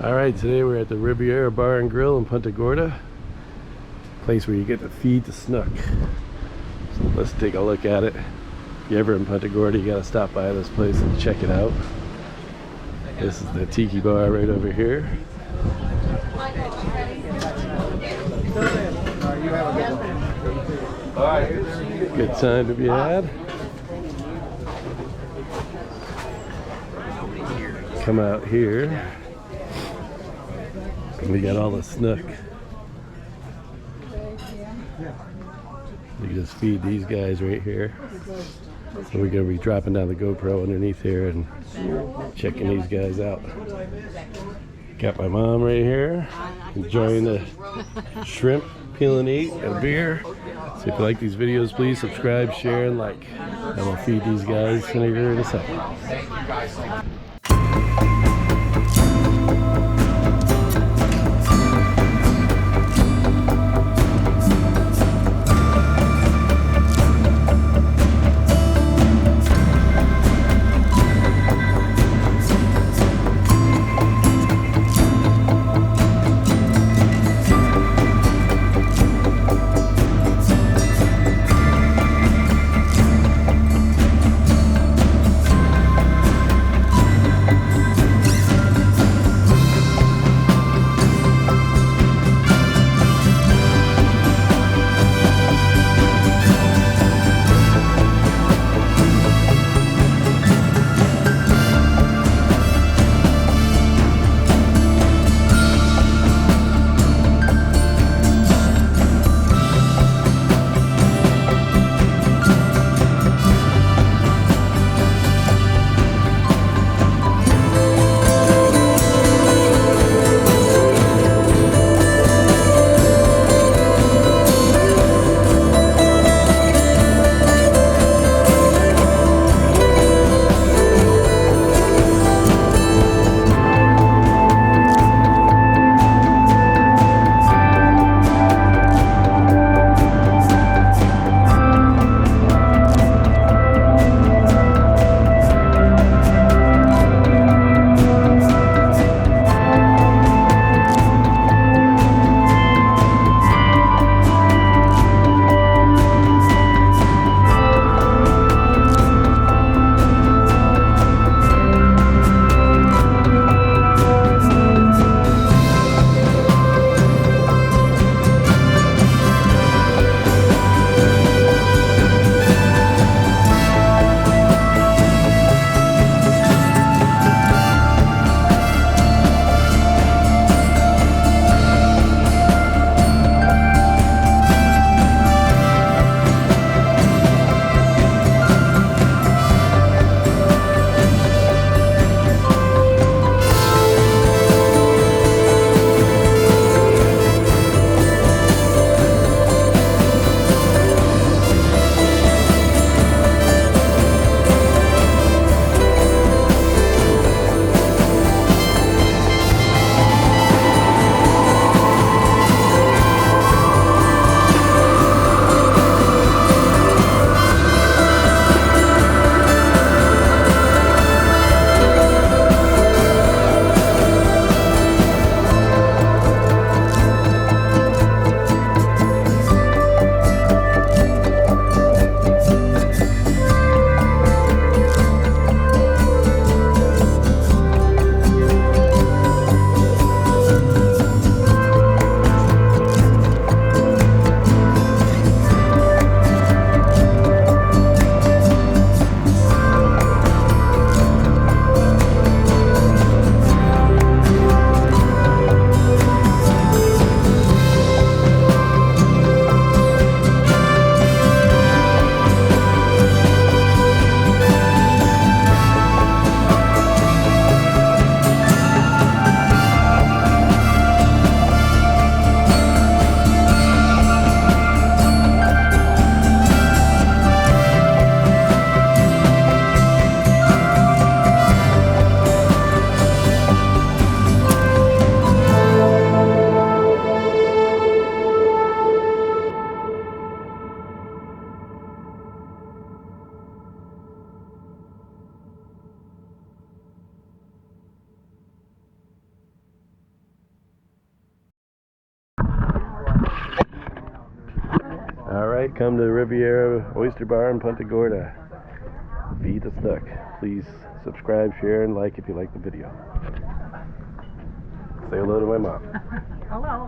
All right, today we're at the Riviera Bar and Grill in Punta Gorda, place where you get to feed the snook. So let's take a look at it. If you're ever in Punta Gorda, you gotta stop by this place and check it out. This is the Tiki Bar right over here. Good time to be had. Come out here. We got all the snook. You just feed these guys right here. So we're gonna be dropping down the GoPro underneath here and checking these guys out. Got my mom right here, enjoying the shrimp, peel and eat, and a beer. So if you like these videos, please subscribe, share, and like. And we'll feed these guys in a second. All right, come to Riviera Oyster Bar in Punta Gorda. Feed the Stuck. Please subscribe, share, and like if you like the video. Say hello to my mom. Hello.